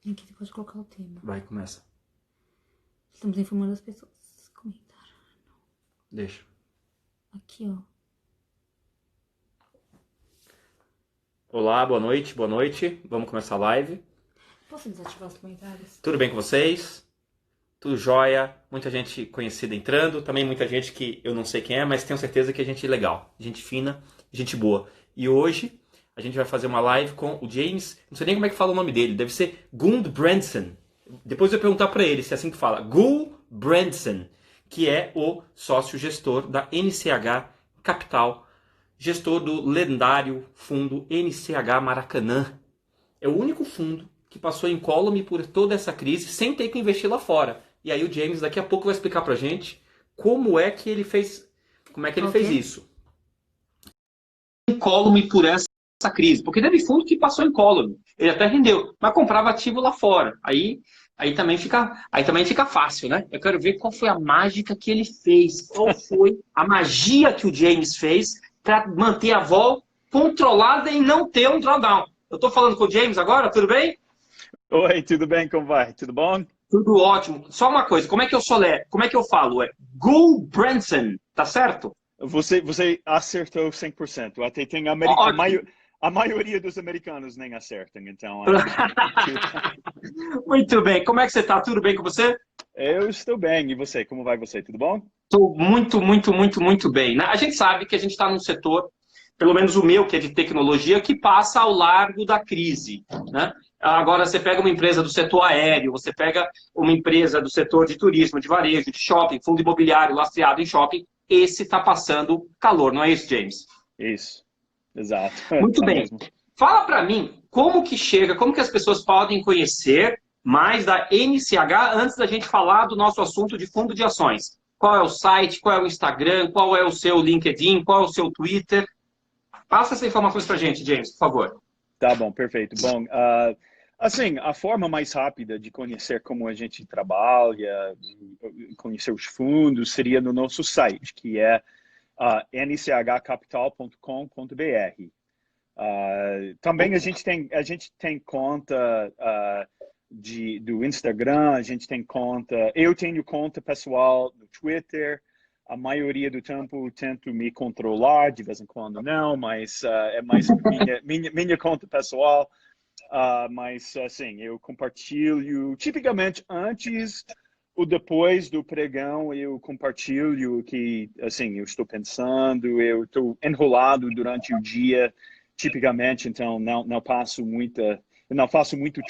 Aqui depois colocar o tema. Vai, começa. Estamos informando as pessoas. Comentar. Deixa. Aqui, ó. Olá, boa noite, boa noite. Vamos começar a live. Posso desativar os comentários? Tudo bem com vocês? Tudo jóia? Muita gente conhecida entrando, também muita gente que eu não sei quem é, mas tenho certeza que é gente legal, gente fina, gente boa. E hoje a gente vai fazer uma live com o James, não sei nem como é que fala o nome dele, deve ser Gulbrandsen. Depois eu vou perguntar para ele se é assim que fala. Gulbrandsen, que é o sócio-gestor da NCH Capital, gestor do lendário fundo NCH Maracanã. É o único fundo que passou incólume por toda essa crise sem ter que investir lá fora. E aí o James daqui a pouco vai explicar pra gente como é que ele fez isso. Incólume por essa crise, porque teve fundo que passou incólume, ele até rendeu, mas comprava ativo lá fora. Aí também fica fácil, né? Eu quero ver qual foi a mágica que ele fez, qual foi a magia que o James fez para manter a vol controlada e não ter um drawdown. Eu tô falando com o James agora, tudo bem? Oi, tudo bem? Como vai? Tudo bom? Tudo ótimo. Só uma coisa, como é que eu falo? É Gulbrandsen, tá certo? Você acertou 100%. Até tem a maioria dos americanos nem acertam, então... Muito bem. Como é que você tá? Tudo bem com você? Eu estou bem. E você? Como vai você? Tudo bom? Estou muito bem. A gente sabe que a gente está num setor, pelo menos o meu, que é de tecnologia, que passa ao largo da crise, né? Agora, você pega uma empresa do setor aéreo, você pega uma empresa do setor de turismo, de varejo, de shopping, fundo imobiliário lastreado em shopping, esse está passando calor, não é isso, James? Isso, exato. Muito Tá bem. mesmo. Fala para mim como que as pessoas podem conhecer mais da NCH antes da gente falar do nosso assunto de fundo de ações. Qual é o site, qual é o Instagram, qual é o seu LinkedIn, qual é o seu Twitter? Passa essas informações para a gente, James, por favor. Tá bom, perfeito. Bom, assim, a forma mais rápida de conhecer como a gente trabalha, conhecer os fundos, seria no nosso site, que é nchcapital.com.br. Também a gente tem conta do Instagram, a gente tem conta... Eu tenho conta pessoal no Twitter. A maioria do tempo tento me controlar, de vez em quando não, mas é mais minha conta pessoal. Mas, assim, eu compartilho, tipicamente antes ou depois do pregão, eu compartilho o que, assim, eu estou pensando, eu estou enrolado durante o dia, tipicamente, então não faço muito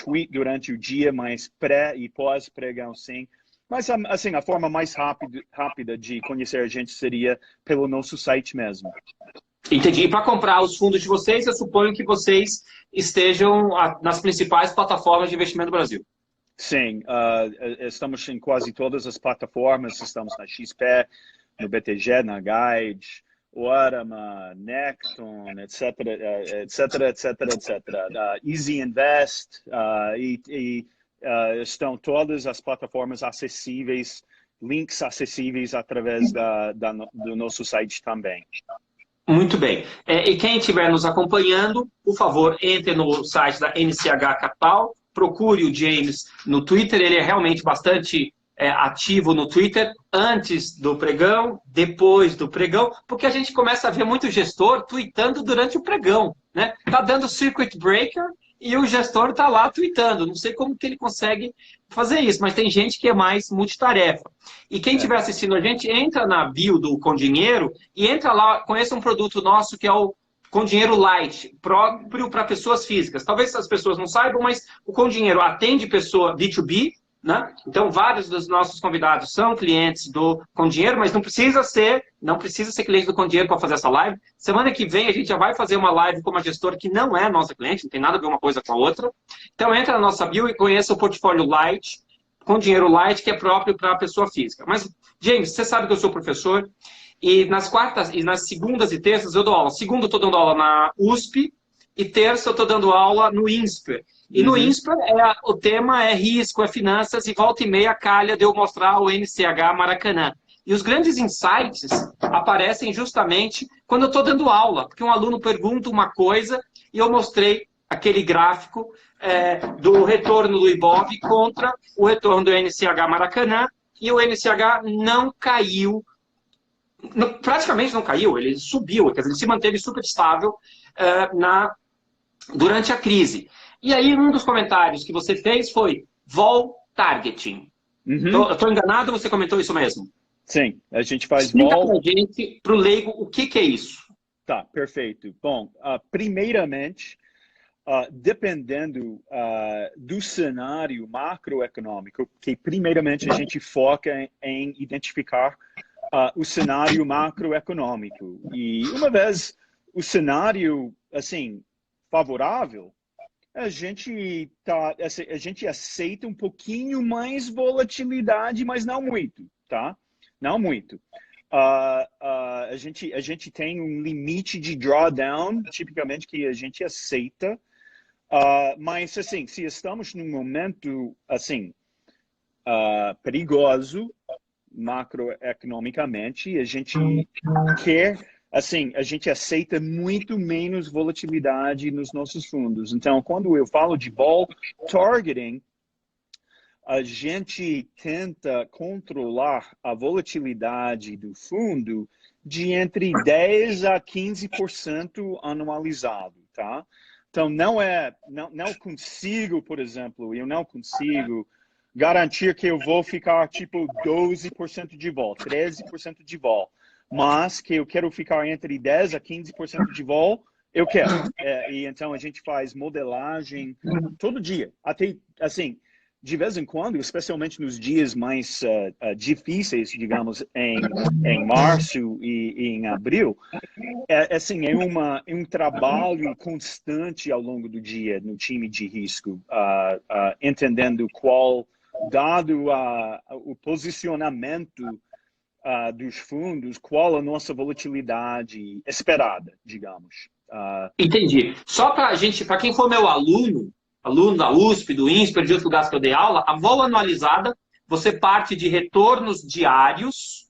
tweet durante o dia, mas pré e pós-pregão, sim. Mas, assim, a forma mais rápida de conhecer a gente seria pelo nosso site mesmo. Entendi. E para comprar os fundos de vocês, eu suponho que vocês estejam nas principais plataformas de investimento do Brasil. Sim, estamos em quase todas as plataformas, estamos na XP, no BTG, na Guide, Orama, Necton, etc. Easy Invest, estão todas as plataformas acessíveis, links acessíveis através do nosso site também. Muito bem. E quem estiver nos acompanhando, por favor, entre no site da NCH Capital, procure o James no Twitter, ele é realmente bastante ativo no Twitter, antes do pregão, depois do pregão, porque a gente começa a ver muito gestor tweetando durante o pregão, né? Tá dando circuit breaker e o gestor tá lá tweetando. Não sei como que ele consegue fazer isso, mas tem gente que é mais multitarefa. E quem estiver assistindo a gente, entra na bio do Com Dinheiro e entra lá, conheça um produto nosso que é o Com Dinheiro Light, próprio para pessoas físicas. Talvez as pessoas não saibam, mas o Com Dinheiro atende pessoa B2B, né? Então, vários dos nossos convidados são clientes do Com Dinheiro, mas não precisa ser cliente do Com Dinheiro para fazer essa live. Semana que vem a gente já vai fazer uma live com uma gestora que não é nossa cliente, não tem nada a ver uma coisa com a outra. Então, entra na nossa bio e conheça o portfólio Light, Com Dinheiro Light, que é próprio para a pessoa física. Mas, James, você sabe que eu sou professor e nas quartas e nas segundas e terças eu dou aula. Segunda eu estou dando aula na USP e terça eu estou dando aula no INSPER. E no INSPER o tema é risco, é finanças, e volta e meia calha de eu mostrar o NCH Maracanã. E os grandes insights aparecem justamente quando eu estou dando aula, porque um aluno pergunta uma coisa e eu mostrei aquele gráfico do retorno do Ibov contra o retorno do NCH Maracanã, e o NCH não caiu, praticamente não caiu, ele subiu, quer dizer, ele se manteve super estável durante a crise. E aí, um dos comentários que você fez foi vol targeting. Estou enganado ou você comentou isso mesmo? Sim, a gente faz Explica vol... para a gente, para o leigo, o que é isso? Tá, perfeito. Bom, primeiramente, dependendo do cenário macroeconômico, que primeiramente a gente foca em identificar o cenário macroeconômico. E uma vez o cenário, assim, favorável, a gente aceita um pouquinho mais volatilidade, mas não muito, tá? Não muito. A gente tem um limite de drawdown, tipicamente, que a gente aceita. Mas, assim, se estamos num momento, assim, perigoso, macroeconomicamente, a gente quer, assim, a gente aceita muito menos volatilidade nos nossos fundos. Então, quando eu falo de vol targeting, a gente tenta controlar a volatilidade do fundo de entre 10 a 15% anualizado, tá? Então, não consigo, por exemplo, eu não consigo garantir que eu vou ficar tipo 12% de vol, 13% de vol, mas que eu quero ficar entre 10 a 15% de vol, eu quero. E então a gente faz modelagem todo dia, até assim, de vez em quando, especialmente nos dias mais difíceis, digamos, em março e em abril, assim, é um trabalho constante ao longo do dia no time de risco, entendendo qual, dado o posicionamento dos fundos, qual a nossa volatilidade esperada, digamos. Entendi. Só para gente, para quem for meu aluno da USP, do INSPER, de outros lugares que eu dei aula, a vol anualizada, você parte de retornos diários,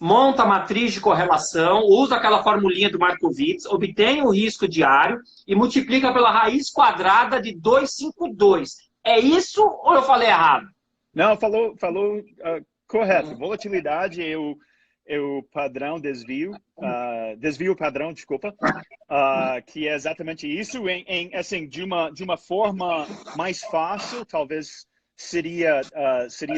monta a matriz de correlação, usa aquela formulinha do Markowitz, obtém o risco diário e multiplica pela raiz quadrada de 252. É isso ou eu falei errado? Não, falou correto. Volatilidade é o padrão desvio padrão, desculpa, que é exatamente isso. Assim, de uma forma mais fácil, talvez seria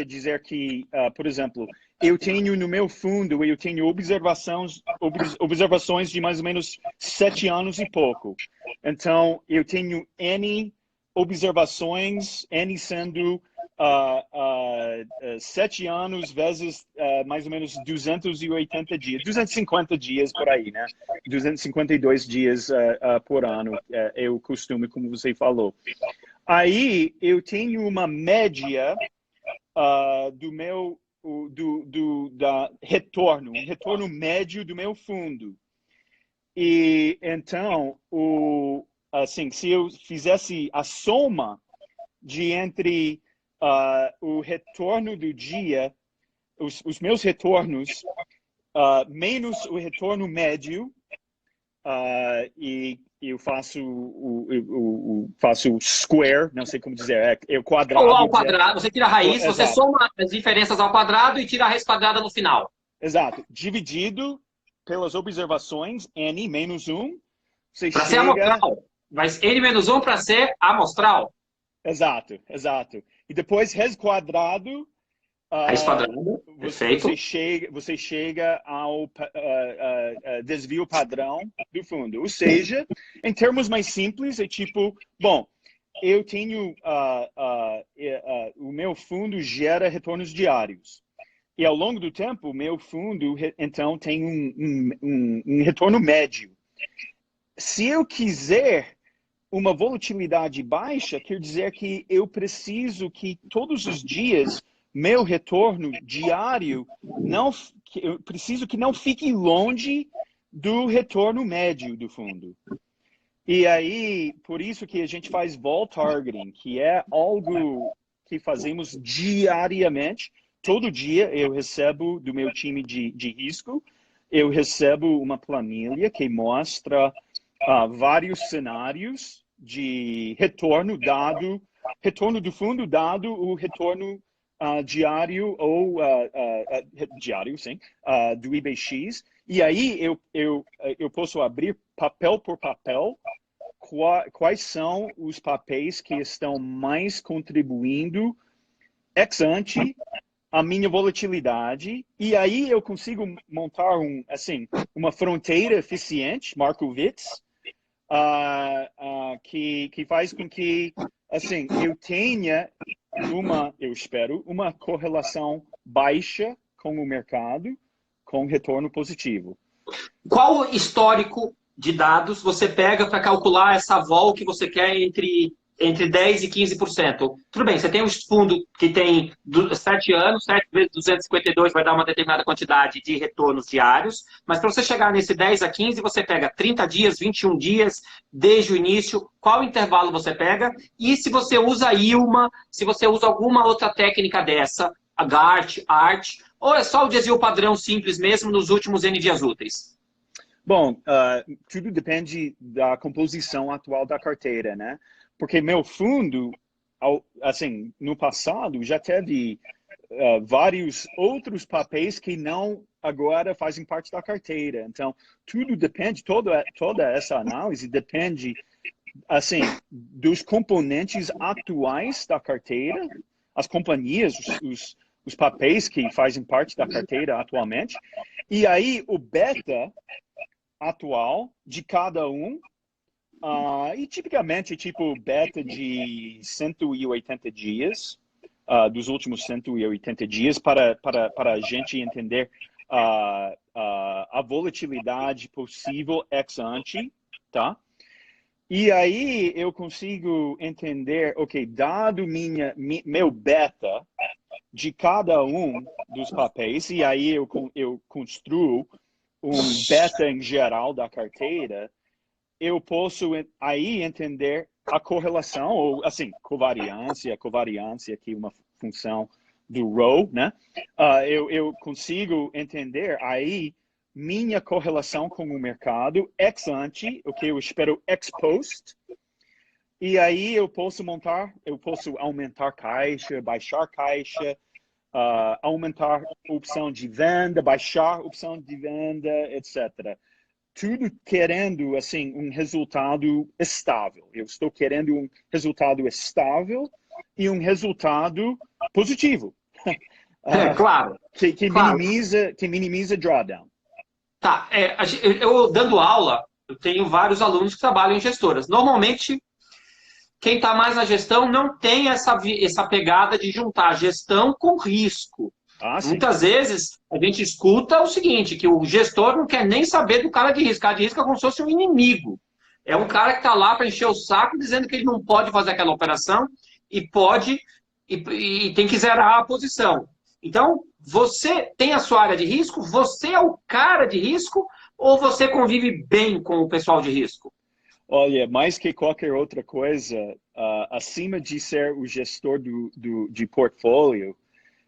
dizer que, por exemplo, eu tenho no meu fundo, eu tenho observações de mais ou menos 7 anos e pouco. Então, eu tenho N observações, N sendo 7 anos vezes mais ou menos 280 dias, 250 dias por aí, né? 252 dias por ano é o costume, como você falou. Aí eu tenho uma média retorno, um retorno médio do meu fundo. E então, assim, se eu fizesse a soma de entre o retorno do dia, os meus retornos, menos o retorno médio, e eu faço square, não sei como dizer, é o quadrado. Ou ao quadrado, você tira a raiz, Exato. você soma as diferenças ao quadrado e tira a raiz quadrada no final. Exato. Dividido pelas observações, N menos 1, você Para chega... ser amostral. Mas N menos 1 para ser amostral. Exato. E depois, raiz quadrado, Raiz quadrada, perfeito. Você chega ao desvio padrão do fundo. Ou seja, em termos mais simples, é tipo, bom, eu tenho, o meu fundo gera retornos diários. E ao longo do tempo, o meu fundo, então, tem um retorno médio. Se eu quiser uma volatilidade baixa, quer dizer que eu preciso que todos os dias meu retorno diário eu preciso que não fique longe do retorno médio do fundo. E aí, por isso que a gente faz vol targeting, que é algo que fazemos diariamente. Todo dia eu recebo do meu time de risco, eu recebo uma planilha que mostra vários cenários de retorno dado, retorno do fundo dado o retorno diário ou diário, sim, do IBX. E aí eu posso abrir papel por papel quais são os papéis que estão mais contribuindo ex ante a minha volatilidade, e aí eu consigo montar uma fronteira eficiente, Markowitz, que faz com que eu tenha eu espero, uma correlação baixa com o mercado, com retorno positivo. Qual o histórico de dados você pega para calcular essa vol que você quer entre 10% e 15%? Tudo bem, você tem um fundo que tem 7 anos, 7 vezes 252 vai dar uma determinada quantidade de retornos diários, mas para você chegar nesse 10 a 15, você pega 30 dias, 21 dias, desde o início, qual intervalo você pega? E se você usa ILMA, se você usa alguma outra técnica dessa, a GART, ART, ou é só o desvio padrão simples mesmo nos últimos N dias úteis? Bom, tudo depende da composição atual da carteira, né? Porque meu fundo, no passado, já teve vários outros papéis que não agora fazem parte da carteira. Então, tudo depende, toda essa análise depende, dos componentes atuais da carteira, as companhias, os papéis que fazem parte da carteira atualmente, e aí o beta atual de cada um, e tipicamente tipo beta de 180 dias, dos últimos 180 dias, para a gente entender a volatilidade possível ex ante, tá? E aí eu consigo entender, ok, dado meu beta de cada um dos papéis, e aí eu construo um beta em geral da carteira, eu posso aí entender a correlação, ou covariância que é uma função do Rho, né? Eu consigo entender aí minha correlação com o mercado ex ante, o que eu espero ex post, e aí eu posso aumentar caixa, baixar caixa, aumentar opção de venda, baixar opção de venda, etc. Tudo querendo, um resultado estável. Eu estou querendo um resultado estável e um resultado positivo. Claro. Que minimiza drawdown. Tá, eu dando aula, eu tenho vários alunos que trabalham em gestoras. Normalmente, quem está mais na gestão não tem essa pegada de juntar gestão com risco. Muitas vezes a gente escuta o seguinte, que o gestor não quer nem saber do cara de risco. O cara de risco é como se fosse um inimigo. É um cara que está lá para encher o saco dizendo que ele não pode fazer aquela operação e tem que zerar a posição. Então, você tem a sua área de risco? Você é o cara de risco ou você convive bem com o pessoal de risco? Olha, mais que qualquer outra coisa, acima de ser o gestor de portfólio,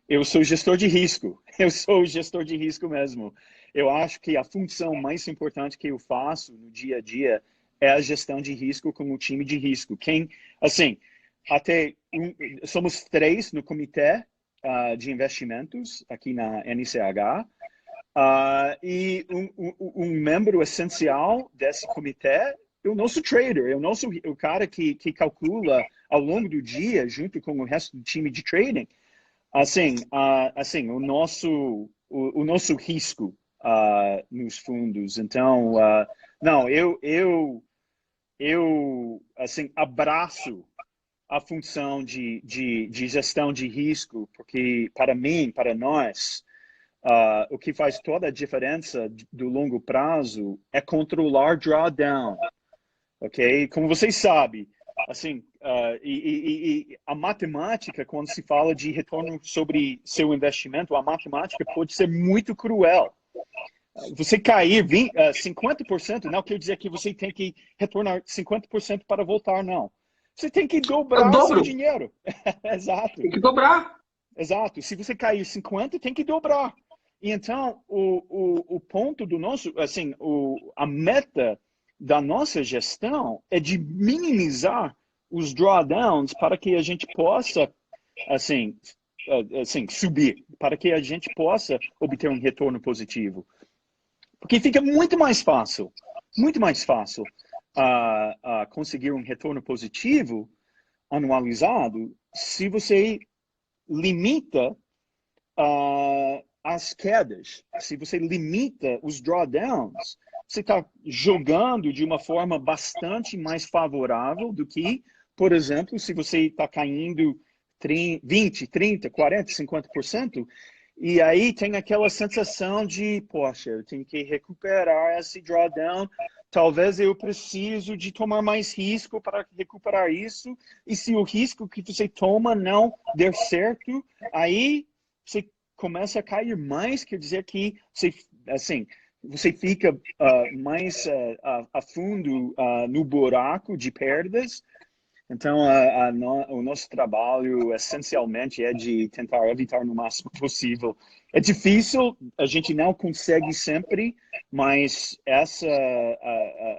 eu sou gestor de risco. Eu sou gestor de risco mesmo. Eu acho que a função mais importante que eu faço no dia a dia é a gestão de risco com o time de risco. Somos 3 no comitê de investimentos aqui na NCH. E um membro essencial desse comitê é o nosso trader, o cara que calcula ao longo do dia, junto com o resto do time de trading, o nosso risco nos fundos. Então, não, eu abraço a função de gestão de risco, porque para mim, para nós, o que faz toda a diferença do longo prazo é controlar drawdown, ok? Como vocês sabem, e a matemática, quando se fala de retorno sobre seu investimento, a matemática pode ser muito cruel. Você cair 50%, não quer dizer que você tem que retornar 50% para voltar, não. Você tem que dobrar seu dinheiro. Exato. Tem que dobrar. Exato. Se você cair 50%, tem que dobrar. E então, o ponto do nosso, a meta da nossa gestão é de minimizar os drawdowns para que a gente possa, assim, subir, para que a gente possa obter um retorno positivo. Porque fica muito mais fácil conseguir um retorno positivo anualizado se você limita as quedas, se você limita os drawdowns, você está jogando de uma forma bastante mais favorável do que, por exemplo, se você está caindo 20, 30, 40, 50%, e aí tem aquela sensação de, poxa, eu tenho que recuperar esse drawdown, talvez eu preciso de tomar mais risco para recuperar isso, e se o risco que você toma não der certo, aí você começa a cair mais, quer dizer que você, assim, você fica mais a fundo no buraco de perdas. Então, o nosso trabalho, essencialmente, é de tentar evitar no máximo possível. É difícil, a gente não consegue sempre, mas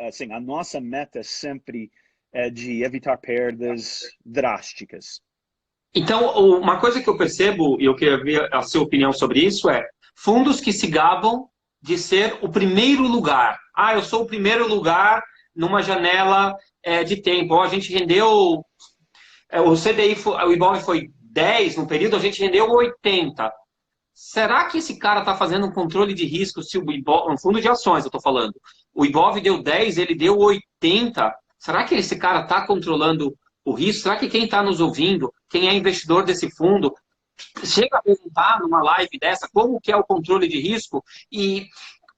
assim, a nossa meta sempre é de evitar perdas drásticas. Então, uma coisa que eu percebo, e eu queria ver a sua opinião sobre isso, é fundos que se gabam de ser o primeiro lugar. Ah, eu sou o primeiro lugar numa janela de tempo. A gente rendeu, o CDI, o Ibov foi 10 no período, a gente rendeu 80. Será que esse cara está fazendo um controle de risco se o Ibov, um fundo de ações, eu estou falando, o Ibov deu 10, ele deu 80? Será que esse cara está controlando o risco? Será que quem está nos ouvindo, quem é investidor desse fundo, chega a perguntar numa live dessa como que é o controle de risco? E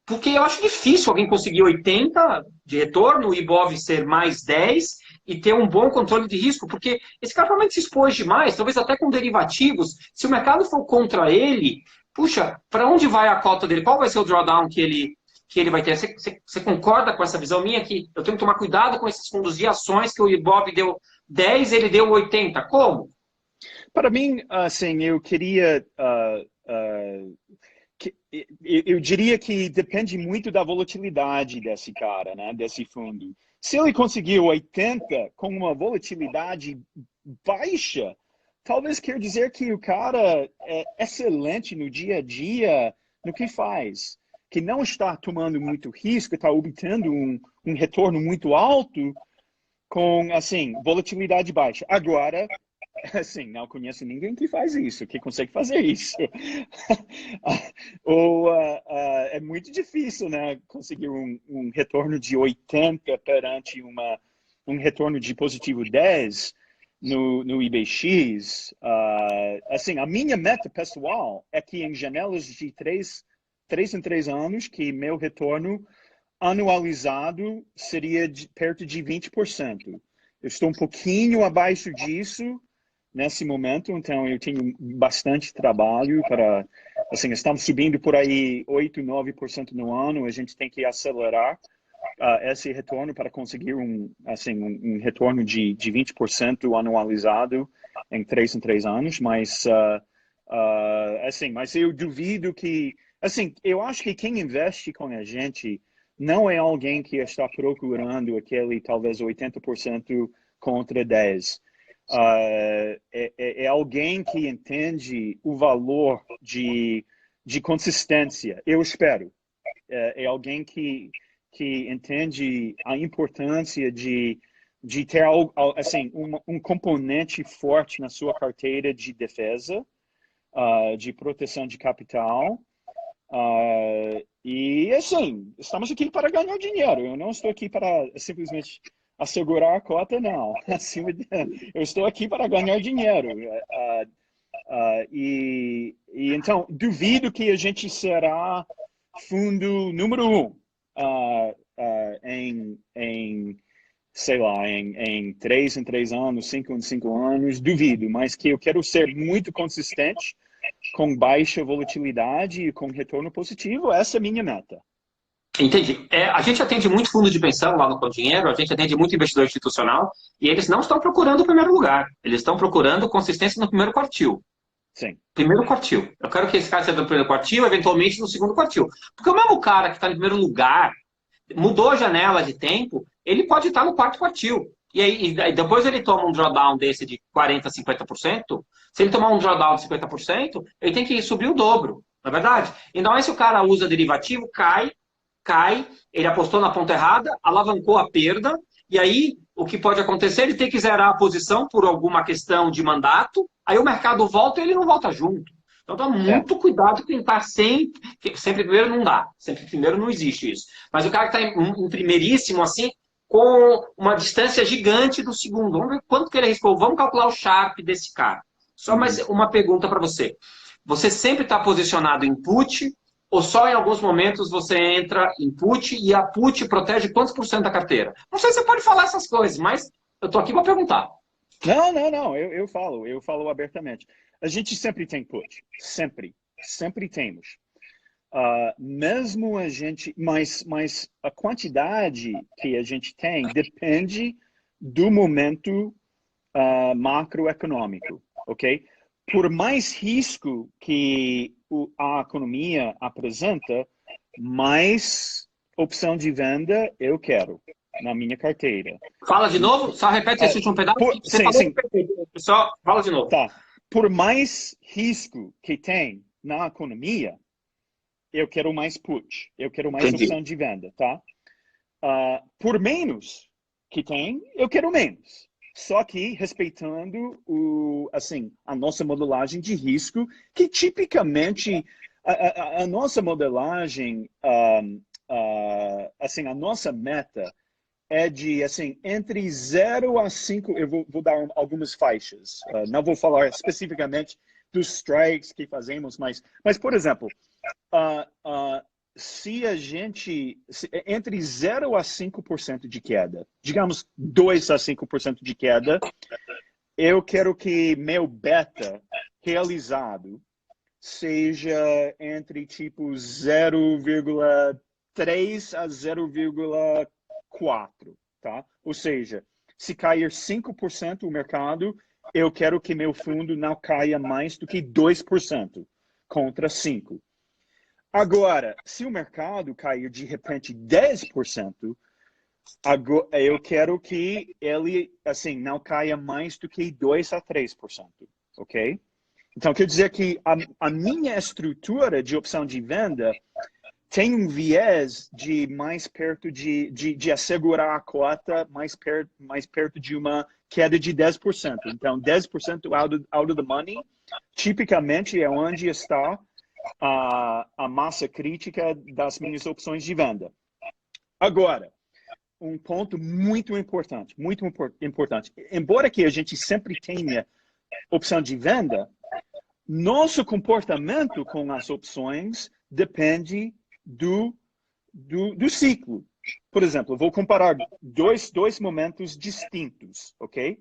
porque eu acho difícil alguém conseguir 80 de retorno, o Ibov ser mais 10 e ter um bom controle de risco, porque esse cara provavelmente se expôs demais, talvez até com derivativos. Se o mercado for contra ele, puxa, para onde vai a cota dele? Qual vai ser o drawdown que ele vai ter? Você concorda com essa visão minha que eu tenho que tomar cuidado com esses fundos de ações que o Ibov deu 10, ele deu 80? Como? Para mim, assim, eu queria... eu diria que depende muito da volatilidade desse cara, né, desse fundo. Se ele conseguir 80 com uma volatilidade baixa, talvez quer dizer que o cara é excelente no dia a dia, no que faz, que não está tomando muito risco, está obtendo um retorno muito alto com, assim, volatilidade baixa. Agora, assim, não conheço ninguém que faz isso, que consegue fazer isso. Ou é muito difícil, né, conseguir um retorno de 80 perante um retorno de positivo 10 no IBX. Assim, a minha meta pessoal é que em janelas de 3 em 3 anos, que meu retorno anualizado seria perto de 20%. Eu estou um pouquinho abaixo disso nesse momento, então eu tenho bastante trabalho para, assim, estamos subindo por aí 8, 9% no ano, a gente tem que acelerar esse retorno para conseguir um retorno de 20% anualizado em 3 anos, mas, assim, mas eu duvido que, assim, eu acho que quem investe com a gente não é alguém que está procurando aquele, talvez, 80% contra 10%. É alguém que entende o valor de consistência, eu espero. É alguém que entende a importância de ter assim, um componente forte na sua carteira de defesa, de proteção de capital. E assim, estamos aqui para ganhar dinheiro. Eu não estou aqui para simplesmente assegurar a cota, não. Eu estou aqui para ganhar dinheiro. E então, duvido que a gente será fundo número 1 sei lá, em 3 em 3 anos, 5 em 5 anos, duvido, mas que eu quero ser muito consistente, com baixa volatilidade e com retorno positivo, essa é a minha meta. Entendi. A gente atende muito fundo de pensão lá no Com Dinheiro, a gente atende muito investidor institucional, e eles não estão procurando o primeiro lugar, eles estão procurando consistência no primeiro quartil. Sim. Primeiro quartil. Eu quero que esse cara seja no primeiro quartil, eventualmente no segundo quartil. Porque o mesmo cara que está no primeiro lugar, mudou a janela de tempo, ele pode estar no quarto quartil. E aí depois ele toma um drawdown desse de 40%, 50%. Se ele tomar um drawdown de 50%, ele tem que subir o dobro, não é verdade? Então aí se o cara usa derivativo, cai, ele apostou na ponta errada, alavancou a perda, e aí o que pode acontecer, ele tem que zerar a posição por alguma questão de mandato, aí o mercado volta e ele não volta junto. Então dá muito cuidado com tentar sempre primeiro não dá, sempre primeiro não existe isso. Mas o cara que está em primeiríssimo, assim, com uma distância gigante do segundo, vamos ver quanto que ele arriscou, vamos calcular o Sharpe desse cara. Só mais uma pergunta para você. Você sempre está posicionado em put, ou só em alguns momentos você entra em put e a put protege quantos por cento da carteira? Não sei se você pode falar essas coisas, mas eu tô aqui para perguntar. Não, eu falo abertamente. A gente sempre tem put, sempre temos. Mesmo a gente, mas a quantidade que a gente tem depende do momento macroeconômico, ok? Por mais risco que a economia apresenta, mais opção de venda eu quero na minha carteira. Fala de novo, só repete esse último pedaço. Você falou perfeito. Só fala de novo. Tá. Por mais risco que tem na economia, eu quero mais put, eu quero mais opção de venda, tá? Por menos que tem, eu quero menos. Só que respeitando a nossa modelagem de risco, que tipicamente a nossa modelagem, a nossa meta é de, entre 0 a 5, eu vou dar algumas faixas. Não vou falar especificamente dos strikes que fazemos, mas por exemplo, se a gente, entre 0 a 5% de queda, digamos 2 a 5% de queda, eu quero que meu beta realizado seja entre tipo 0,3 a 0,4, tá? Ou seja, se cair 5% o mercado, eu quero que meu fundo não caia mais do que 2% contra 5%. Agora, se o mercado cair de repente 10%, eu quero que ele não caia mais do que 2 a 3%, ok? Então, quer dizer que a minha estrutura de opção de venda tem um viés de mais perto de assegurar a cota mais perto de uma queda de 10%. Então, 10% out of the money, tipicamente é onde está a massa crítica das minhas opções de venda. Agora, um ponto muito importante. Embora que a gente sempre tenha opção de venda, nosso comportamento com as opções depende do ciclo. Por exemplo, eu vou comparar dois momentos distintos, ok?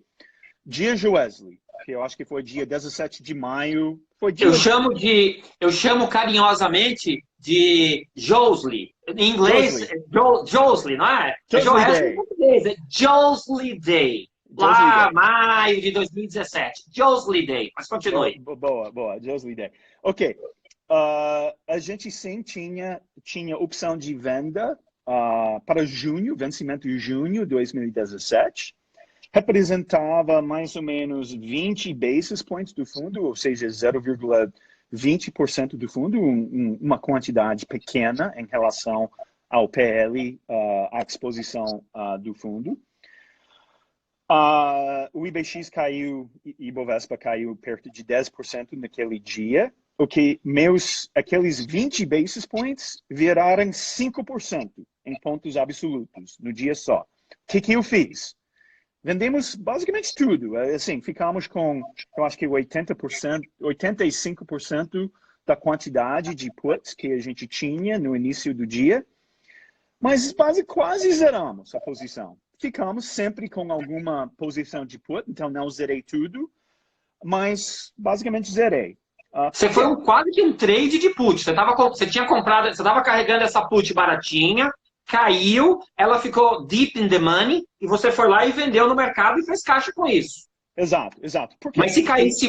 Dia Joesley, que eu acho que foi dia 17 de maio. Eu chamo carinhosamente de Joesley. Em inglês, Joesley, não é? Joesley Day. Lá, maio de 2017. Joesley Day. Mas continue. Boa. Joesley Day. Ok. A gente sim tinha opção de venda para junho, vencimento de junho de 2017. Representava mais ou menos 20 basis points do fundo, ou seja, 0,20% do fundo, uma quantidade pequena em relação ao PL, à exposição do fundo. O IBX caiu, Ibovespa caiu perto de 10% naquele dia, o que aqueles 20 basis points viraram 5% em pontos absolutos no dia só. O que eu fiz? Vendemos basicamente tudo. Ficamos com, eu acho que 85% da quantidade de puts que a gente tinha no início do dia, mas quase zeramos a posição. Ficamos sempre com alguma posição de put, então não zerei tudo, mas basicamente zerei. Você foi quase que um trade de put. Você tinha comprado, você estava carregando essa put baratinha, caiu, ela ficou deep in the money, e você foi lá e vendeu no mercado e fez caixa com isso. Exato. Mas se caísse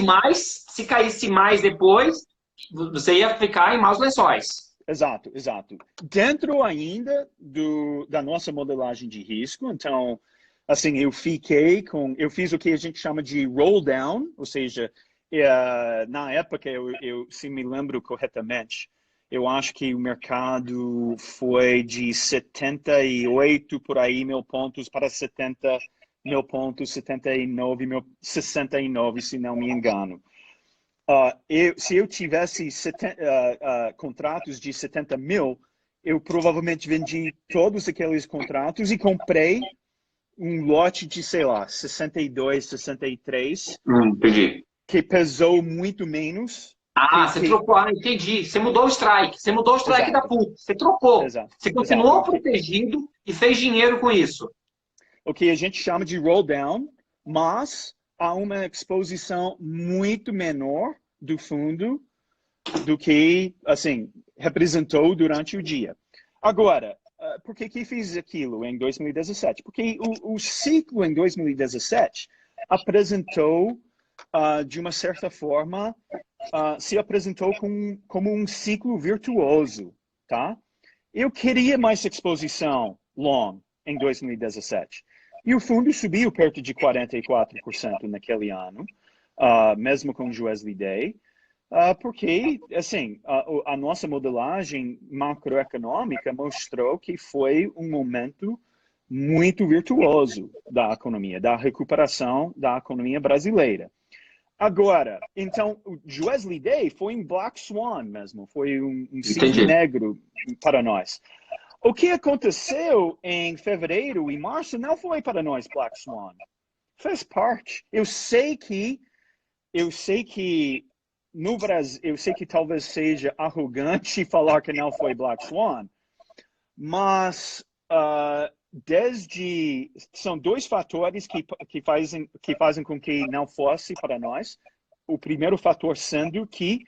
mais depois, você ia ficar em maus lençóis. Exato, exato. Dentro ainda da nossa modelagem de risco, então, assim, eu fiz o que a gente chama de roll down, ou seja, na época, se me lembro corretamente, eu acho que o mercado foi de 78 por aí mil pontos para 70 mil pontos, 69, se não me engano. Se eu tivesse contratos de 70 mil, eu provavelmente vendi todos aqueles contratos e comprei um lote de, sei lá, 62, 63, Entendi. que pesou muito menos. Você trocou. Entendi. Você mudou o strike. Você mudou o strike da Exato, put. Você trocou. exato, Você exato. continuou protegido e fez dinheiro com isso. O que a gente chama de roll down, mas há uma exposição muito menor do fundo do que, assim, representou durante o dia. Agora, por que fiz aquilo em 2017? Porque o ciclo em 2017 apresentou, de uma certa forma, se apresentou como um ciclo virtuoso, tá? Eu queria mais exposição long em 2017. E o fundo subiu perto de 44% naquele ano, mesmo com o USD Day, porque, assim, a nossa modelagem macroeconômica mostrou que foi um momento muito virtuoso da economia, da recuperação da economia brasileira. Agora, então, o USD Day foi um Black Swan mesmo, foi um cisne negro para nós. O que aconteceu em fevereiro e março não foi para nós Black Swan. Fez parte. Eu sei que no Brasil, eu sei que talvez seja arrogante falar que não foi Black Swan, mas são dois fatores que fazem com que não fosse para nós. O primeiro fator sendo que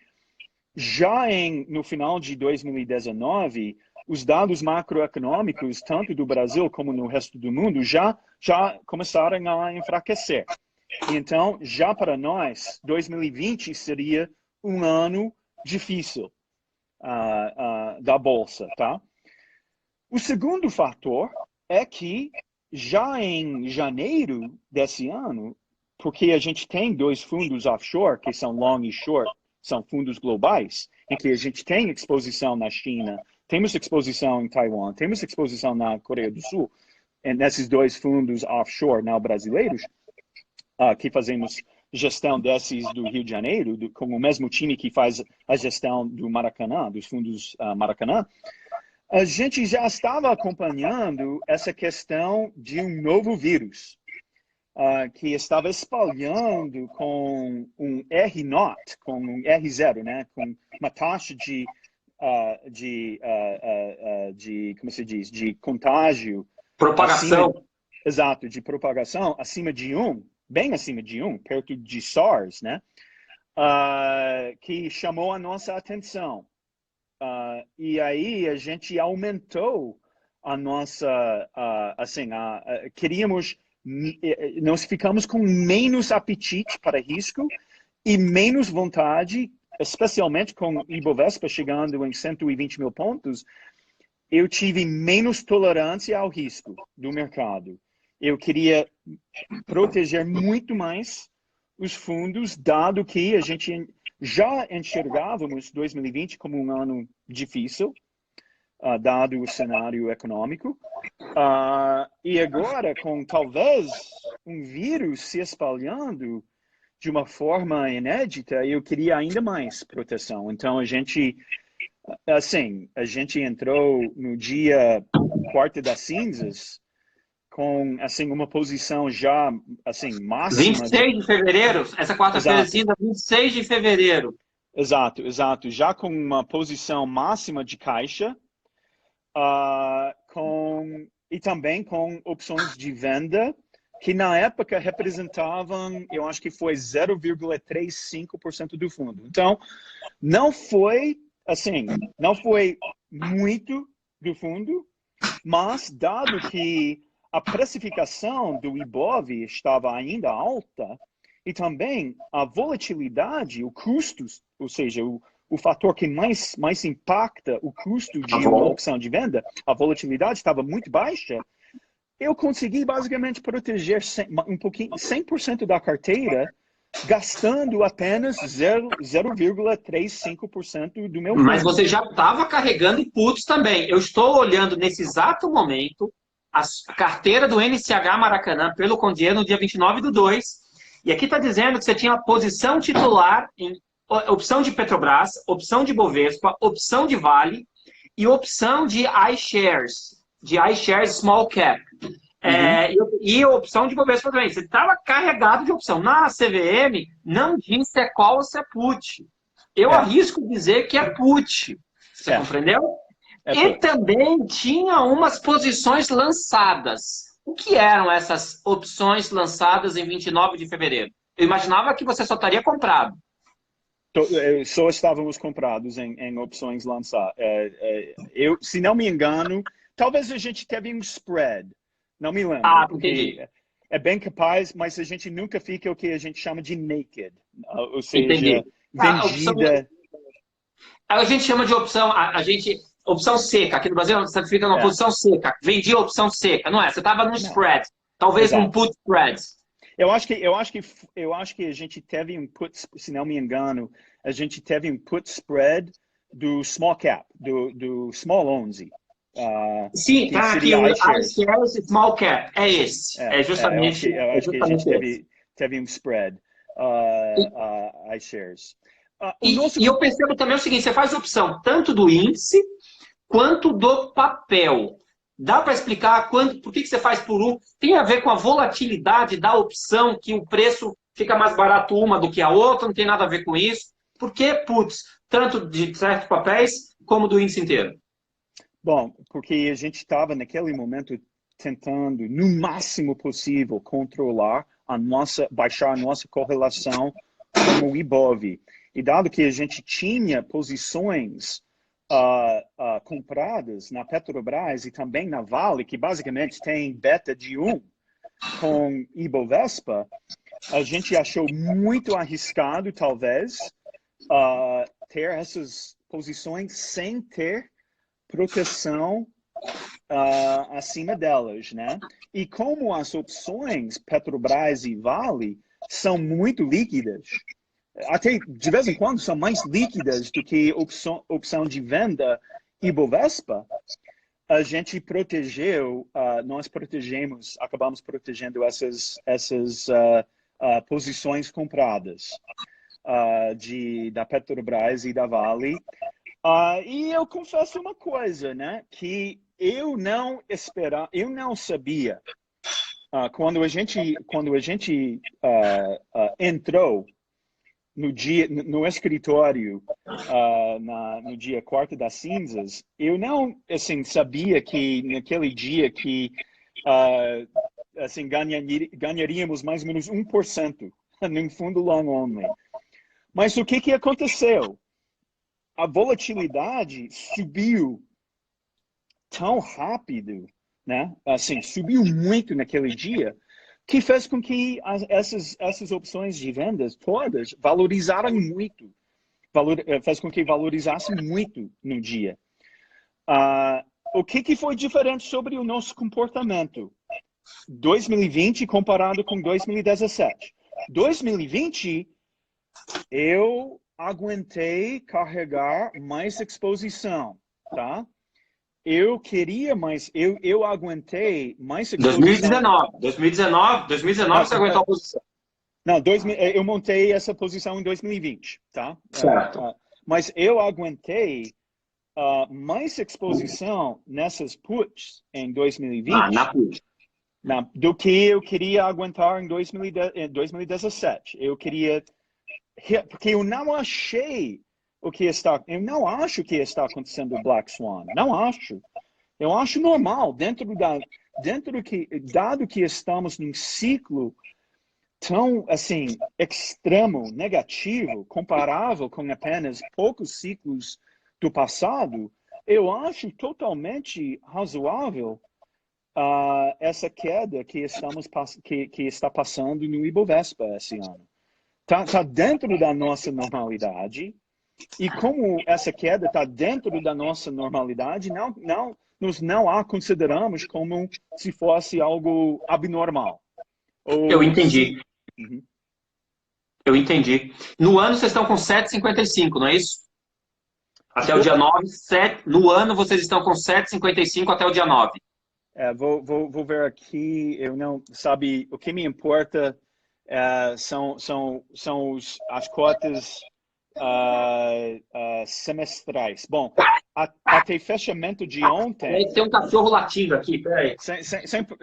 já no final de 2019, os dados macroeconômicos, tanto do Brasil como no resto do mundo, já começaram a enfraquecer. Então, já para nós, 2020 seria um ano difícil da Bolsa, tá? O segundo fator é que já em janeiro desse ano, porque a gente tem dois fundos offshore, que são long e short, são fundos globais, em que a gente tem exposição na China, temos exposição em Taiwan, temos exposição na Coreia do Sul, nesses dois fundos offshore não brasileiros, que fazemos gestão desses do Rio de Janeiro, com o mesmo time que faz a gestão do Maracanã, dos fundos Maracanã, a gente já estava acompanhando essa questão de um novo vírus, que estava espalhando com um R0, com um R0, né? Com uma taxa de como se diz, de contágio. Propagação. Exato, de propagação acima de 1, bem acima de 1, perto de SARS, né? Que chamou a nossa atenção. E aí a gente aumentou a nossa, nós ficamos com menos apetite para risco e menos vontade, especialmente com o Ibovespa chegando em 120 mil pontos, eu tive menos tolerância ao risco do mercado. Eu queria proteger muito mais os fundos, dado que a gente já enxergávamos 2020 como um ano difícil, dado o cenário econômico. E agora, com talvez um vírus se espalhando de uma forma inédita, eu queria ainda mais proteção. Então, a gente entrou no dia Quarta das Cinzas com, assim, uma posição já, assim, máxima. 26 de fevereiro? Essa quarta-feira cinza, 26 de fevereiro. Exato, exato. Já com uma posição máxima de caixa, e também com opções de venda, que na época representavam, eu acho que foi 0,35% do fundo. Então, não foi muito do fundo, mas dado que a precificação do Ibov estava ainda alta e também a volatilidade, o custo, ou seja, o fator que mais impacta o custo de A uma vol. opção de venda, a volatilidade estava muito baixa, eu consegui basicamente proteger 100% da carteira, gastando apenas 0,35% do meu Mas fundo. você já estava carregando puts também. Eu estou olhando nesse exato momento a carteira do NCH Maracanã pelo Condier no dia 29/2. E aqui está dizendo que você tinha a posição titular em opção de Petrobras, opção de Bovespa, opção de Vale e opção de iShares Small Cap. E a opção de Bovespa também. Você estava carregado de opção. Na CVM, não diz se é call ou se é put. Eu arrisco dizer que é put. Você compreendeu? E também tinha umas posições lançadas. O que eram essas opções lançadas em 29 de fevereiro? Eu imaginava que você só estaria comprado. Só estávamos comprados em opções lançadas. Se não me engano, talvez a gente teve um spread. Não me lembro. Entendi. É bem capaz, mas a gente nunca fica o que a gente chama de naked. Ou seja, Entendi. vendida. A gente chama de opção, opção seca. Aqui no Brasil, você fica numa posição seca. Vendi a opção seca, não é? Você estava no spread. Talvez num put spread. Eu acho que a gente teve um put, se não me engano, a gente teve um put spread do small cap, do small 11. Sim, tá aqui o iShares Small Cap. É esse. É justamente. Eu acho que a gente teve um spread. iShares. E eu percebo também o seguinte: você faz opção tanto do índice quanto do papel. Dá para explicar por que você faz por um? Tem a ver com a volatilidade da opção, que o preço fica mais barato uma do que a outra, não tem nada a ver com isso. Por que puts, tanto de certos papéis como do índice inteiro? Bom, porque a gente estava naquele momento tentando, no máximo possível, baixar a nossa correlação com o IBOV. E dado que a gente tinha posições compradas na Petrobras e também na Vale, que basicamente tem beta de 1 com Ibovespa, a gente achou muito arriscado, talvez, ter essas posições sem ter proteção acima delas, né? E como as opções Petrobras e Vale são muito líquidas, até de vez em quando são mais líquidas do que opção de venda Ibovespa, a gente acabamos protegendo essas posições compradas da Petrobras e da Vale. E eu confesso uma coisa, né? Que eu não sabia. Quando a gente entrou no escritório no dia 4 das cinzas, eu não sabia que naquele dia que ganharíamos mais ou menos 1% no fundo long only. Mas o que aconteceu? A volatilidade subiu tão rápido, né? Subiu muito naquele dia, que fez com que essas opções de vendas todas valorizaram muito. Fez com que valorizassem muito no dia. O que foi diferente sobre o nosso comportamento? 2020 comparado com 2017. 2020, eu aguentei carregar mais exposição, tá? Eu queria mais, eu aguentei mais exposição. 2019 você aguentou a posição. Não, eu montei essa posição em 2020, tá? Certo. Mas eu aguentei mais exposição nessas puts em 2020 na put. Do que eu queria aguentar em 2017. Eu queria... Porque eu não achei eu não acho que está acontecendo o Black Swan. Não acho. Eu acho normal, dado que estamos num ciclo tão, extremo, negativo, comparável com apenas poucos ciclos do passado, eu acho totalmente razoável essa queda que está passando no Ibovespa esse ano. Tá dentro da nossa normalidade. E como essa queda está dentro da nossa normalidade, nós não a consideramos como se fosse algo abnormal. Eu entendi. Uhum. Eu entendi. No ano vocês estão com 7,55, não é isso? Até o dia 9, no ano vocês estão com 7,55 até o dia 9. Vou ver aqui, eu não, sabe, o que me importa são as cotas semestrais. Bom, até fechamento de ontem... Tem um cachorro latindo aqui, peraí.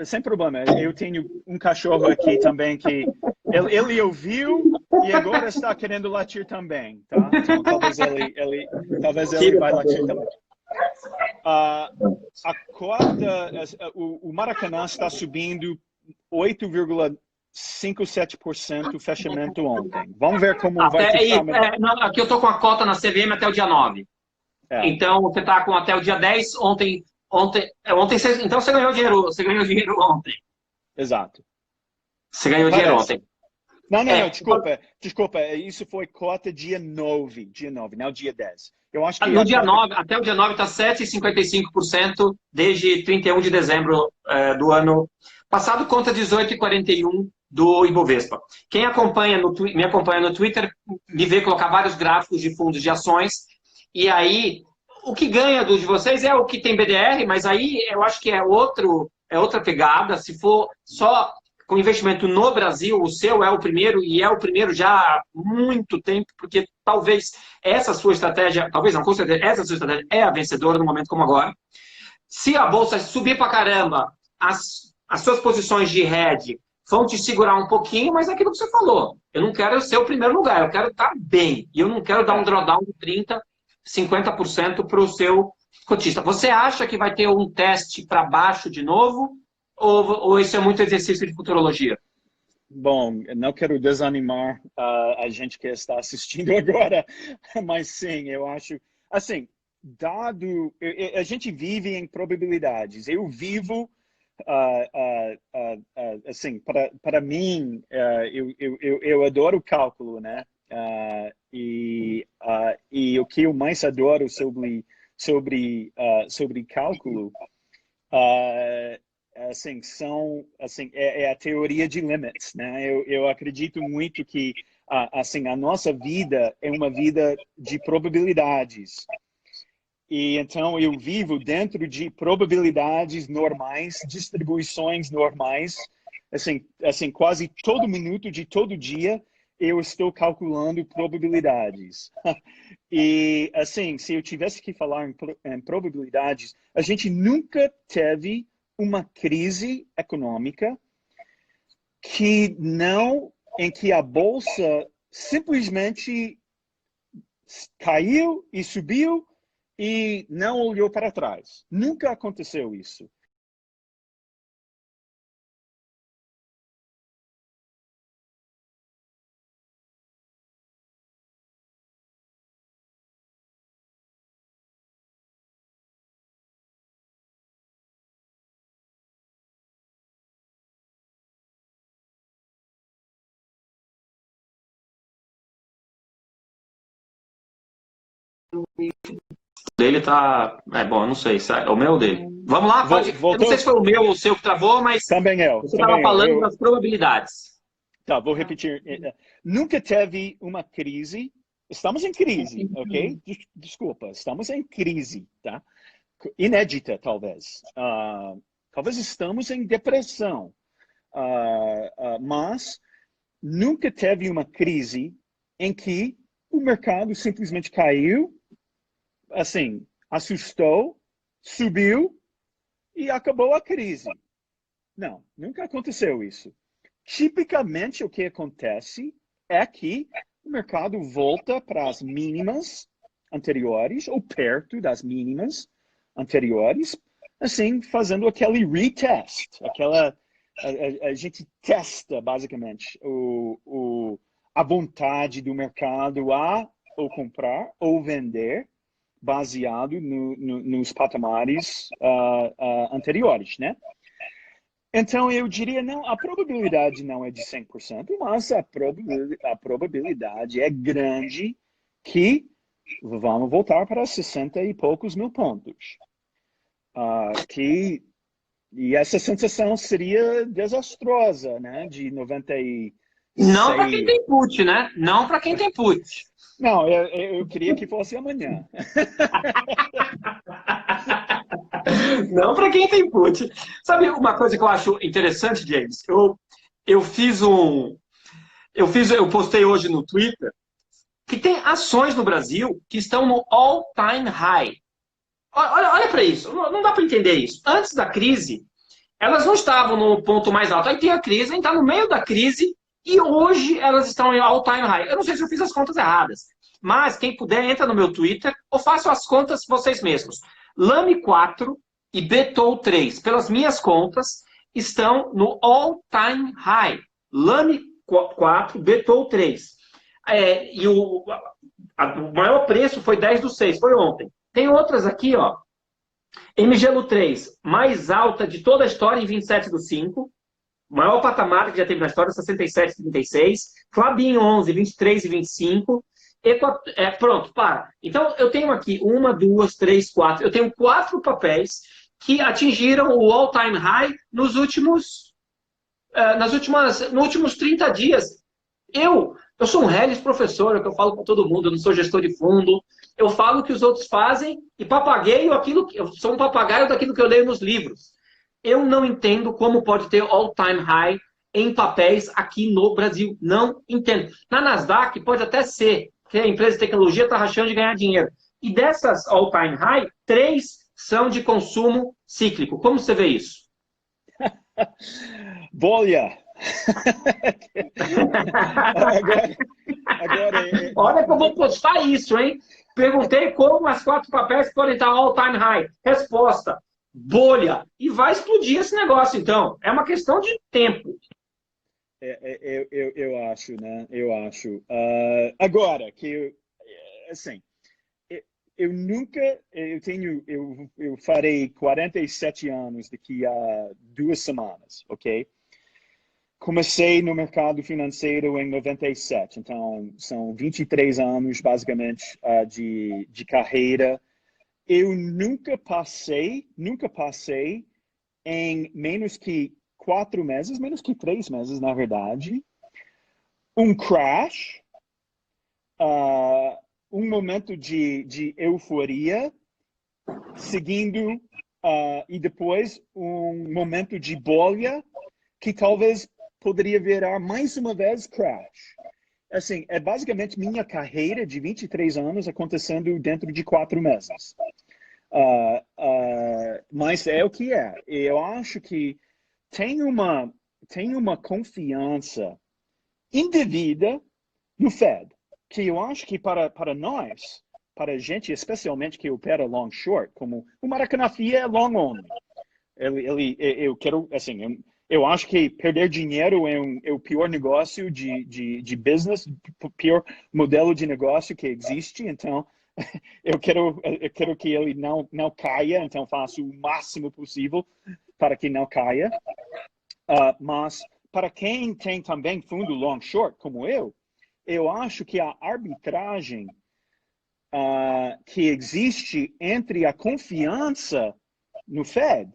Sem problema, eu tenho um cachorro aqui também que ele ouviu e agora está querendo latir também, tá? Então talvez ele vai latir também. A cota, o Maracanã está subindo 8,57% fechamento ontem. Vamos ver como vai ficar. Aqui eu estou com a cota na CVM até o dia 9. Então você está com até o dia 10. Ontem então você ganhou dinheiro ontem. Exato. Você ganhou dinheiro ontem. Não, desculpa. Isso foi cota dia 9, não dia 10. Eu acho que no dia 9, até o dia 9 está 7,55% desde 31 de dezembro do ano passado, conta 18,41 do Ibovespa. Quem me acompanha no Twitter me vê colocar vários gráficos de fundos de ações, e aí o que ganha de vocês é o que tem BDR, mas aí eu acho que é outra pegada. Se for só com investimento no Brasil, o seu é o primeiro, e é o primeiro já há muito tempo, porque talvez essa sua estratégia, talvez não, com certeza, essa sua estratégia é a vencedora no momento como agora. Se a bolsa subir pra caramba, as suas posições de hedge vão te segurar um pouquinho, mas é aquilo que você falou. Eu não quero ser o primeiro lugar, eu quero estar bem. E eu não quero dar um drawdown de 30%, 50% para o seu cotista. Você acha que vai ter um teste para baixo de novo? Ou isso é muito exercício de futurologia? Bom, eu não quero desanimar a gente que está assistindo agora, mas sim, eu acho... Assim, a gente vive em probabilidades. Eu vivo, assim, para mim, eu adoro cálculo, né? E o que eu mais adoro sobre cálculo é a teoria de limits, né? Eu acredito muito que assim, a nossa vida é uma vida de probabilidades. E então eu vivo dentro de probabilidades normais, distribuições normais, assim quase todo minuto de todo dia eu estou calculando probabilidades. E assim, se eu tivesse que falar em probabilidades, a gente nunca teve uma crise econômica em que a bolsa simplesmente caiu e subiu e não olhou para trás. Nunca aconteceu isso. Dele tá... bom, eu não sei. É o meu ou dele? Vamos lá, pode... Eu não sei se foi o meu ou o seu que travou, mas... Também eu. Você estava falando das probabilidades. Tá, vou repetir. Nunca teve uma crise. Estamos em crise, ok? Desculpa, estamos em crise, tá? Inédita, talvez. Talvez estamos em depressão. Mas nunca teve uma crise em que o mercado simplesmente caiu, assim, assustou, subiu e acabou a crise. Não, nunca aconteceu isso. Tipicamente, o que acontece é que o mercado volta para as mínimas anteriores, ou perto das mínimas anteriores, assim, fazendo aquele retest, a gente testa, basicamente, a vontade do mercado a ou comprar ou vender, baseado nos patamares anteriores, né? Então, eu diria, não, a probabilidade não é de 100%, mas a probabilidade é grande que vamos voltar para 60 e poucos mil pontos. E essa sensação seria desastrosa, né? De 96. Não para quem tem put, né? Não para quem tem put. Não, eu queria que fosse amanhã. Não para quem tem put. Sabe uma coisa que eu acho interessante, James? Eu postei hoje no Twitter que tem ações no Brasil que estão no all-time high. Olha para isso, não dá para entender isso. Antes da crise, elas não estavam no ponto mais alto. Aí tem a crise, a gente está no meio da crise e hoje elas estão em all-time high. Eu não sei se eu fiz as contas erradas, mas quem puder, entra no meu Twitter ou façam as contas vocês mesmos. Lame 4 e Betou 3, pelas minhas contas, estão no all-time high. Lame 4, Betou 3. E o maior preço foi 10/6, foi ontem. Tem outras aqui, ó. MGLO 3, mais alta de toda a história em 27/5. Maior patamar que já teve na história, 67,36. Clabin 11, 23,25. Pronto, para. Então, eu tenho aqui 1, 2, 3, 4. Eu tenho 4 papéis que atingiram o all-time high nos últimos 30 dias. Eu sou um Hellis professor, é o que eu falo para todo mundo, eu não sou gestor de fundo. Eu falo o que os outros fazem e papagueio eu sou um papagaio daquilo que eu leio nos livros. Eu não entendo como pode ter all-time high em papéis aqui no Brasil. Não entendo. Na Nasdaq pode até ser, que a empresa de tecnologia está rachando de ganhar dinheiro. E dessas all-time high, 3 são de consumo cíclico. Como você vê isso? Bolha! Olha que eu vou postar isso, hein? Perguntei como as 4 papéis podem estar all-time high. Resposta: bolha. E vai explodir esse negócio, então. É uma questão de tempo. Eu acho, né? Eu acho. Agora, assim, eu farei 47 anos daqui a 2 semanas, ok? Comecei no mercado financeiro em 97, então são 23 anos, basicamente, de carreira. Eu nunca passei em menos que 4 meses, menos que 3 meses, na verdade, um crash, um momento de euforia, seguindo, e depois um momento de bolha, que talvez poderia virar mais uma vez crash. Assim, é basicamente minha carreira de 23 anos acontecendo dentro de 4 meses. Mas é o que é. Eu acho que tem uma confiança indevida no Fed, que eu acho que para nós, para a gente, especialmente que opera long short, como o Maracanã FIA é long only. Eu quero, assim, eu acho que perder dinheiro é o pior negócio de business, o pior modelo de negócio que existe. Então, eu quero que ele não caia, então faço o máximo possível para que não caia. Mas para quem tem também fundo long short, como eu acho que a arbitragem que existe entre a confiança no Fed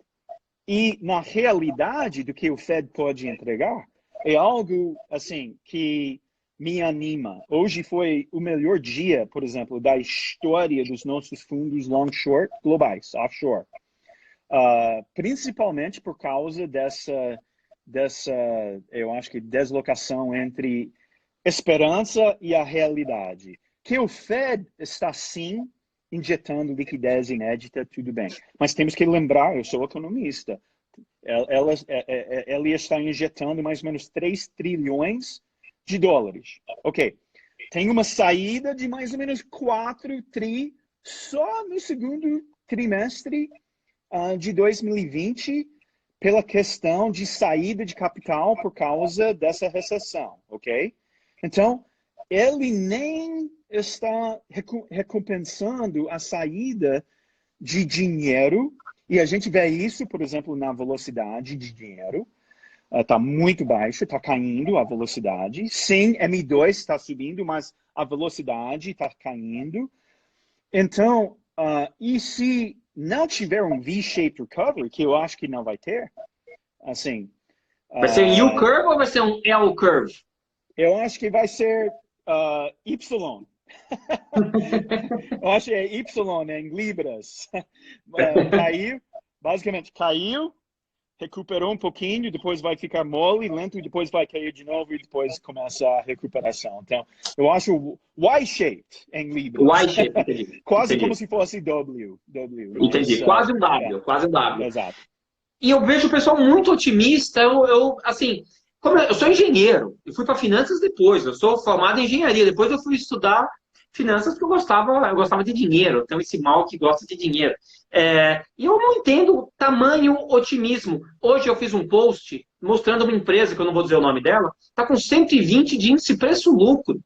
e na realidade do que o Fed pode entregar é algo assim que me anima. Hoje foi o melhor dia, por exemplo, da história dos nossos fundos long short globais, offshore. Principalmente por causa dessa, eu acho que deslocação entre esperança e a realidade. Que o Fed está sim injetando liquidez inédita, tudo bem. Mas temos que lembrar, eu sou economista, ela está injetando mais ou menos 3 trilhões de dólares. Ok, tem uma saída de mais ou menos 4 tri só no segundo trimestre de 2020 pela questão de saída de capital por causa dessa recessão, ok? Então, ele nem está recompensando a saída de dinheiro, e a gente vê isso, por exemplo, na velocidade de dinheiro. Está muito baixa, está caindo a velocidade. Sim, M2 está subindo, mas a velocidade está caindo. Então, e se não tiver um V-shaped recovery, que eu acho que não vai ter, assim, Vai ser um U-curve ou vai ser um L-curve? eu acho que vai ser Y. Eu acho que é Y em libras. Caiu, basicamente caiu, recuperou um pouquinho, depois vai ficar mole, lento, e depois vai cair de novo e depois começa a recuperação. Então, eu acho Y-shaped em libras. Y-shape, entendi. Quase como Entendi. se fosse W. Entendi. Mas, Quase um W, quase um W. exato. E eu vejo o pessoal muito otimista. Assim, como eu sou engenheiro, eu fui para finanças depois, eu sou formado em engenharia, depois eu fui estudar finanças porque eu gostava de dinheiro, eu tenho esse mal que gosta de dinheiro. E eu não entendo o tamanho otimismo. Hoje eu fiz um post mostrando uma empresa, que eu não vou dizer o nome dela, está com 120 de índice preço-lucro.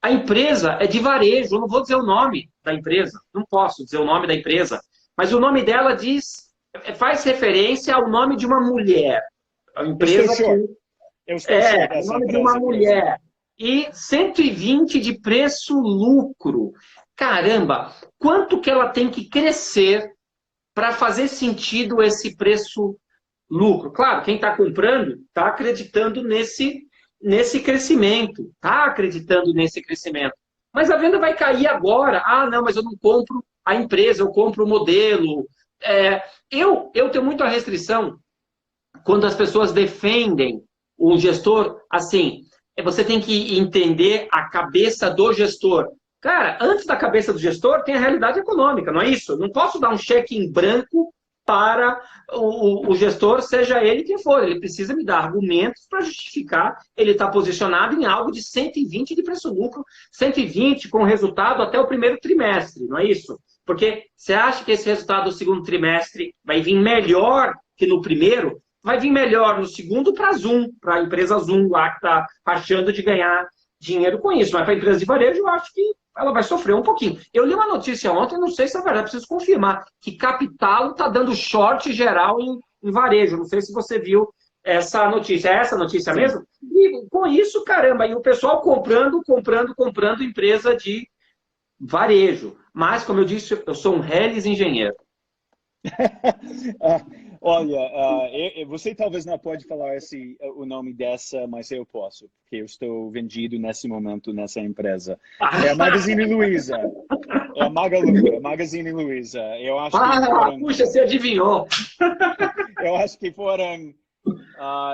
A empresa é de varejo, eu não vou dizer o nome da empresa, não posso dizer o nome da empresa, mas o nome dela faz referência ao nome de uma mulher. A empresa eu estou short o nome de uma mulher. E 120 de preço-lucro. Caramba, quanto que ela tem que crescer para fazer sentido esse preço-lucro? Claro, quem está comprando está acreditando nesse crescimento. Está acreditando nesse crescimento. Mas a venda vai cair agora. Ah, não, mas eu não compro a empresa, eu compro o modelo. Eu tenho muita restrição quando as pessoas defendem um gestor, assim, você tem que entender a cabeça do gestor. Cara, antes da cabeça do gestor tem a realidade econômica, não é isso? Eu não posso dar um cheque em branco para o gestor, seja ele quem for. Ele precisa me dar argumentos para justificar ele estar posicionado em algo de 120 de preço-lucro, 120 com resultado até o primeiro trimestre, não é isso? Porque você acha que esse resultado do segundo trimestre vai vir melhor que no primeiro? Vai vir melhor no segundo para a Zoom, para a empresa Zoom lá que está achando de ganhar dinheiro com isso. Mas para a empresa de varejo, eu acho que ela vai sofrer um pouquinho. Eu li uma notícia ontem, não sei se é verdade, preciso confirmar, que Capital está dando short geral em varejo. Não sei se você viu essa notícia. É essa notícia Sim. mesmo? E com isso, caramba, e o pessoal comprando empresa de varejo. Mas, como eu disse, eu sou um reles engenheiro. Olha, você talvez não pode falar o nome dessa, mas eu posso, porque eu estou vendido nesse momento nessa empresa. É a Magazine Luiza. É a Magalu, é a Magazine Luiza. Eu acho que puxa, você adivinhou. Eu acho que foram...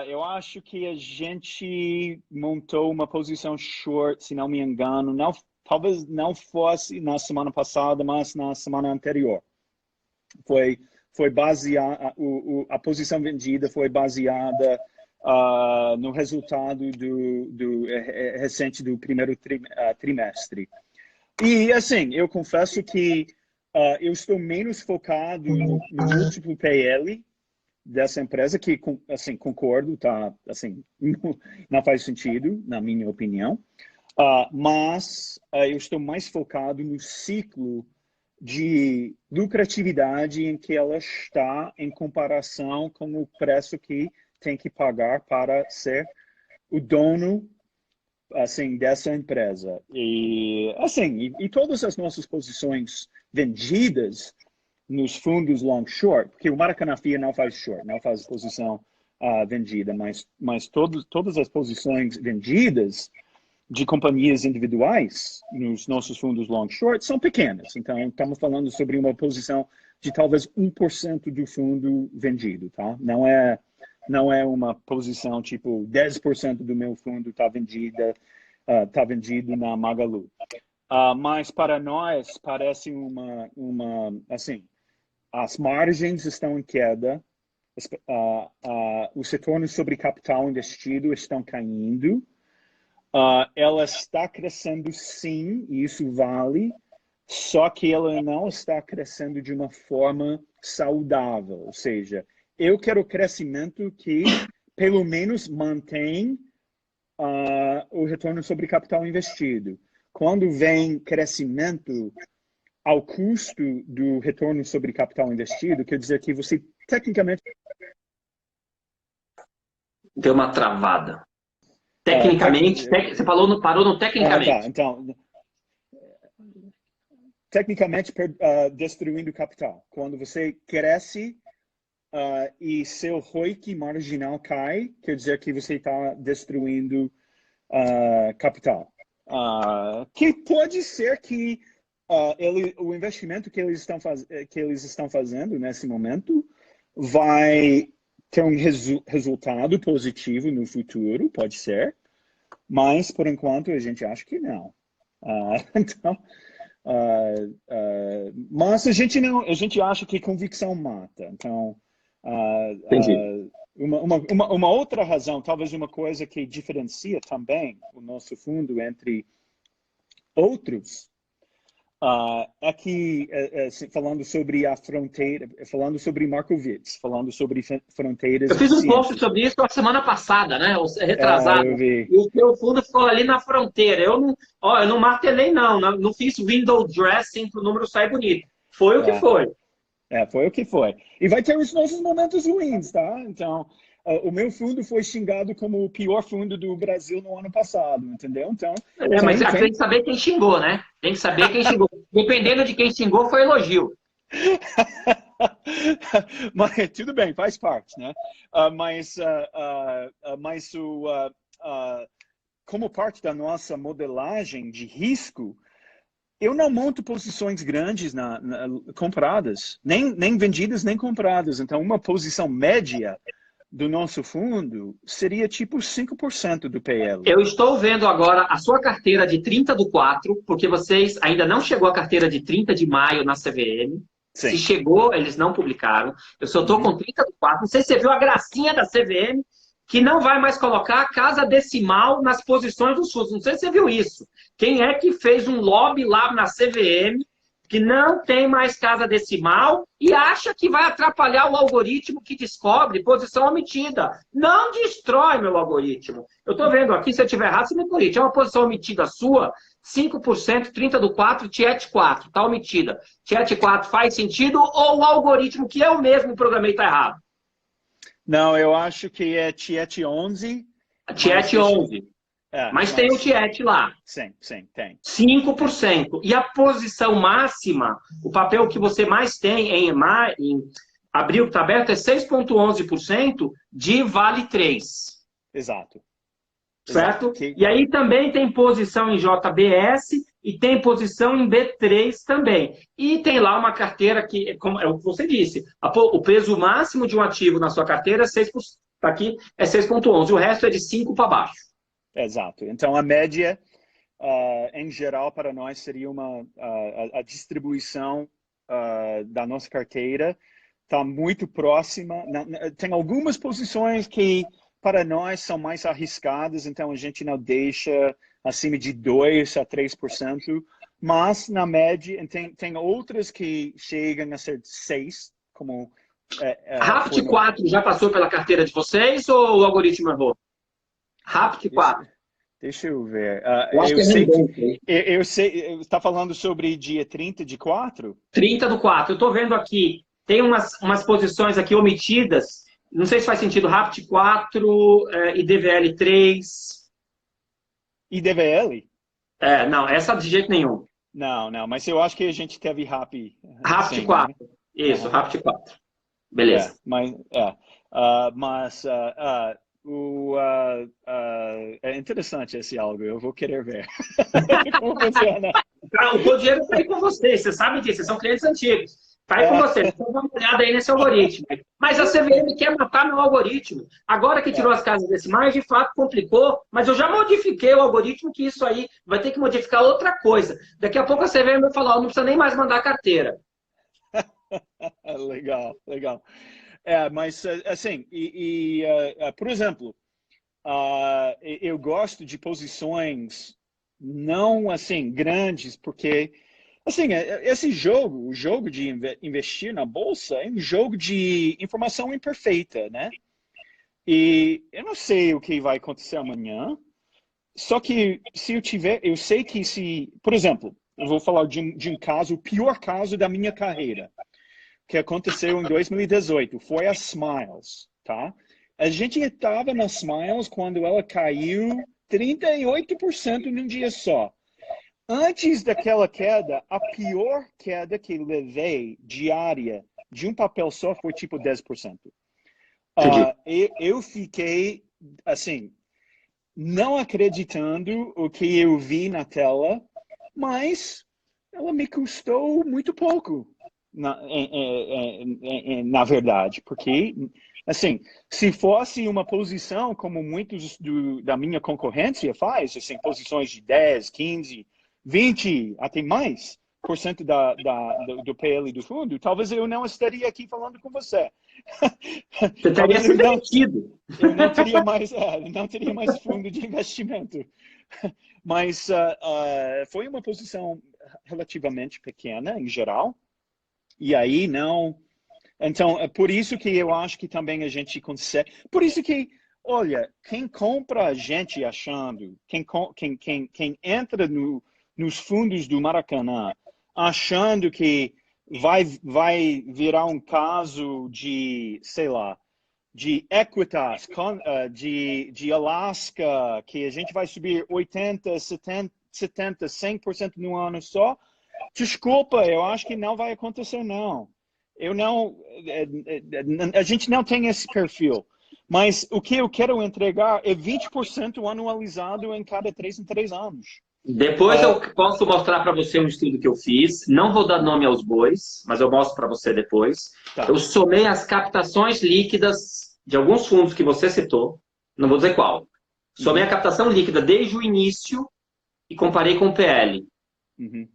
eu acho que a gente montou uma posição short, se não me engano. Talvez não fosse na semana passada, mas na semana anterior. Foi baseada, a posição vendida foi baseada no resultado recente do primeiro trimestre. E, assim, eu confesso que eu estou menos focado no múltiplo PL dessa empresa, que, assim, concordo, tá, assim, não faz sentido, na minha opinião. Mas eu estou mais focado no ciclo de lucratividade em que ela está em comparação com o preço que tem que pagar para ser o dono, assim, dessa empresa. E, assim, e todas as nossas posições vendidas nos fundos long short, porque o Maracanã FIA não faz short, não faz posição vendida, mas todas as posições vendidas de companhias individuais nos nossos fundos long short são pequenas. Então, estamos falando sobre uma posição de talvez 1% do fundo vendido, tá? Não é uma posição tipo 10% do meu fundo está vendido na Magalu. Mas para nós parece assim, as margens estão em queda, os retornos sobre capital investido estão caindo. Ela está crescendo sim, e isso vale, só que ela não está crescendo de uma forma saudável. Ou seja, eu quero crescimento que pelo menos mantém o retorno sobre capital investido. Quando vem crescimento ao custo do retorno sobre capital investido, quer dizer que você tecnicamente... Deu uma travada. Tecnicamente, você parou no tecnicamente. Então, tecnicamente, destruindo capital. Quando você cresce e seu ROIC marginal cai, quer dizer que você está destruindo capital. Que pode ser que o investimento que eles estão fazendo nesse momento vai ter um resultado positivo no futuro, pode ser, mas por enquanto a gente acha que não. Então, mas a gente acha que convicção mata. Então, Entendi. uma outra razão, talvez uma coisa que diferencia também o nosso fundo entre outros, é que, assim, falando sobre a fronteira, falando sobre Markowitz, falando sobre fronteiras Eu fiz um post eficientes. sobre isso a semana passada, né? Retrasada. Eu vi. E o meu fundo ficou ali na fronteira. Eu não martelei, não. Não fiz window dressing para o número sair bonito. Foi o que foi. Foi o que foi. E vai ter os nossos momentos ruins, tá? Então, o meu fundo foi xingado como o pior fundo do Brasil no ano passado, entendeu? Então, Mas tem que saber quem xingou, né? Tem que saber quem xingou. Dependendo de quem xingou, foi elogio. Mas tudo bem, faz parte, né? Como parte da nossa modelagem de risco, eu não monto posições grandes compradas, nem vendidas nem compradas. Então, uma posição média do nosso fundo seria tipo 5% do PL. Eu estou vendo agora a sua carteira de 30/4, porque vocês ainda não chegou a carteira de 30 de maio na CVM. Sim. Se chegou, eles não publicaram. Eu só estou com 30/4. Não sei se você viu a gracinha da CVM, que não vai mais colocar a casa decimal nas posições dos fundos. Não sei se você viu isso. Quem é que fez um lobby lá na CVM que não tem mais casa decimal e acha que vai atrapalhar o algoritmo que descobre posição omitida? Não destrói meu algoritmo. Eu estou vendo aqui, se eu estiver errado, você me corrige. É uma posição omitida sua, 5%, 30/4, Tiet 4, está omitida. Tiet 4 faz sentido ou o algoritmo que eu mesmo programei está errado? Não, eu acho que é Tiet 11. Tiet 11. Mas tem o Tiet lá. Sim, tem. 5%. E a posição máxima, o papel que você mais tem em abril que está aberto é 6,11% de Vale 3. Exato. Certo? E aí também tem posição em JBS e tem posição em B3 também. E tem lá uma carteira que, como é o que você disse, o peso máximo de um ativo na sua carteira é 6%, tá aqui, é 6,11%. O resto é de 5 para baixo. Exato. Então, a média, em geral, para nós seria a distribuição da nossa carteira está muito próxima. Tem algumas posições que, para nós, são mais arriscadas, então a gente não deixa acima de 2% a 3%, mas, na média, tem outras que chegam a ser 6%, como... Rapt 4 já passou pela carteira de vocês ou o algoritmo errou? Rapt 4. Deixa eu ver. Eu sei, está falando sobre dia 30/4? 30/4. Eu estou vendo aqui, tem umas posições aqui omitidas. Não sei se faz sentido. Rapt 4 e DVL 3. E DVL? Não, essa de jeito nenhum. Não, mas eu acho que a gente teve Rapt 4. Né? Isso, Rapt 4. Beleza. É interessante esse algo, eu vou querer ver como funciona. O dinheiro está aí com vocês, vocês sabem disso, vocês são clientes antigos. Está aí com vocês, então dá uma olhada aí nesse algoritmo. Mas a CVM quer matar meu algoritmo. Agora que tirou as casas decimais, de fato complicou, mas eu já modifiquei o algoritmo, que isso aí vai ter que modificar outra coisa. Daqui a pouco a CVM vai falar, não precisa nem mais mandar carteira. Legal. Mas, assim, por exemplo, eu gosto de posições não, assim, grandes, porque, assim, esse jogo, o jogo de investir na bolsa é um jogo de informação imperfeita, né? E eu não sei o que vai acontecer amanhã, só que eu sei que por exemplo, eu vou falar de um caso, o pior caso da minha carreira, que aconteceu em 2018, foi a Smiles, tá? A gente estava na Smiles quando ela caiu 38% num dia só. Antes daquela queda, a pior queda que levei diária de um papel só foi tipo 10%. Entendi. Eu fiquei, assim, não acreditando o que eu vi na tela, mas ela me custou muito pouco, na verdade, porque, assim, se fosse uma posição como muitos da minha concorrência faz, assim, posições de 10, 15, 20, até mais por cento do PL do fundo, talvez eu não estaria aqui falando com você. Você teria Talvez se demitido. eu não teria mais fundo de investimento. Mas foi uma posição relativamente pequena, em geral, e aí não. Então, é por isso que eu acho que também a gente consegue. Por isso que, olha, quem compra a gente achando, quem entra nos fundos do Maracanã achando que vai virar um caso de, sei lá, de Equitas, de Alaska, que a gente vai subir 80, 70, 100% no ano só. Desculpa, eu acho que não vai acontecer, não. Eu não, a gente não tem esse perfil. Mas o que eu quero entregar é 20% anualizado em cada 3 em 3 anos. Depois eu posso mostrar para você um estudo que eu fiz. Não vou dar nome aos bois, mas eu mostro para você depois. Tá. Eu somei as captações líquidas de alguns fundos que você citou, não vou dizer qual. Somei a captação líquida desde o início e comparei com o PL. Uhum.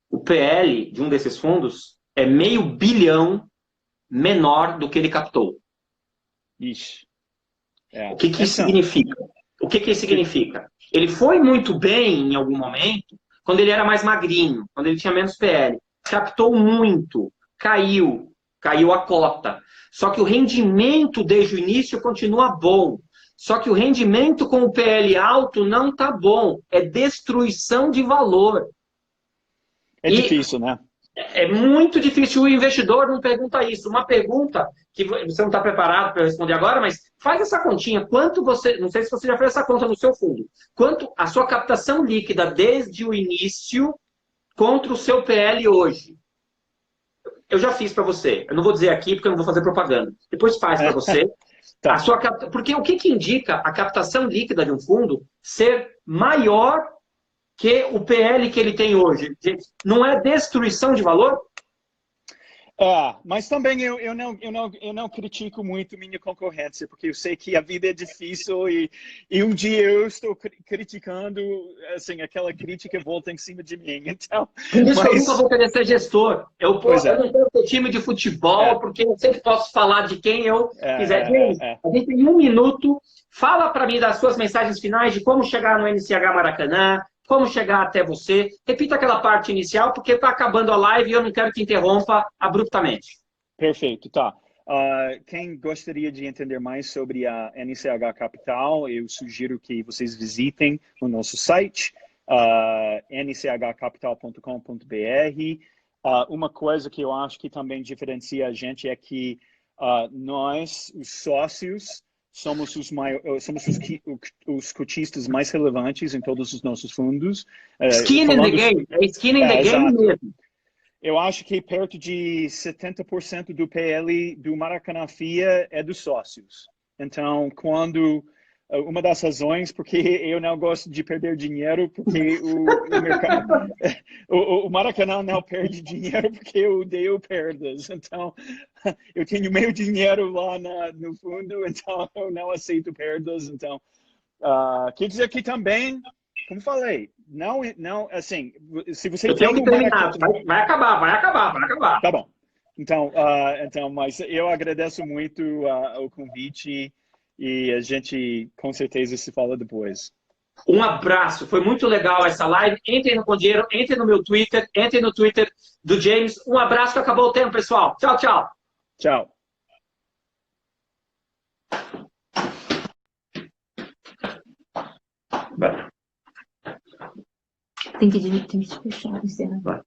O PL de um desses fundos é $500 milhão menor do que ele captou. Ixi. O que isso Então, significa? O que isso significa? Ele foi muito bem em algum momento quando ele era mais magrinho, quando ele tinha menos PL. Captou muito, caiu a cota. Só que o rendimento desde o início continua bom. Só que o rendimento com o PL alto não está bom. É destruição de valor. é difícil, né? É muito difícil, o investidor não pergunta isso. Uma pergunta que você não está preparado para responder agora, mas faz essa continha. Quanto você, não sei se você já fez essa conta no seu fundo, quanto a sua captação líquida desde o início contra o seu PL hoje? Eu já fiz para você. Eu não vou dizer aqui porque eu não vou fazer propaganda. Depois faz para você. Tá. Porque o que indica a captação líquida de um fundo ser maior que o PL que ele tem hoje? Não é destruição de valor? Mas também eu não critico muito minha concorrência, porque eu sei que a vida é difícil e um dia eu estou criticando, assim, aquela crítica volta em cima de mim. Então, Por isso que eu nunca vou querer ser gestor. Eu não quero ter time de futebol, porque eu sempre posso falar de quem eu quiser. James, a gente tem 1 minuto. Fala para mim das suas mensagens finais de como chegar no NCH Maracanã, como chegar até você. Repita aquela parte inicial, porque está acabando a live e eu não quero que interrompa abruptamente. Perfeito, tá. Quem gostaria de entender mais sobre a NCH Capital, eu sugiro que vocês visitem o nosso site, nchcapital.com.br. Uma coisa que eu acho que também diferencia a gente é que nós, os sócios, somos os cotistas mais relevantes em todos os nossos fundos. Skin in the game. É skin in the game mesmo. Eu acho que perto de 70% do PL do Maracanã FIA é dos sócios. Então, uma das razões porque eu não gosto de perder dinheiro, porque o Maracanã não perde dinheiro porque eu odeio perdas. Então, eu tenho meu dinheiro lá no fundo, então eu não aceito perdas. Então, quer dizer que também, como falei, não, assim, se você eu tem tenho que terminar. Vai acabar. Tá bom. Então, mas eu agradeço muito o convite e a gente com certeza se fala depois. Um abraço, foi muito legal essa live. Entrem no Condeiro, entrem no meu Twitter, entrem no Twitter do James. Um abraço, que acabou o tempo, pessoal. Tchau, tchau. Tchau. Tem que fechar, encerrar.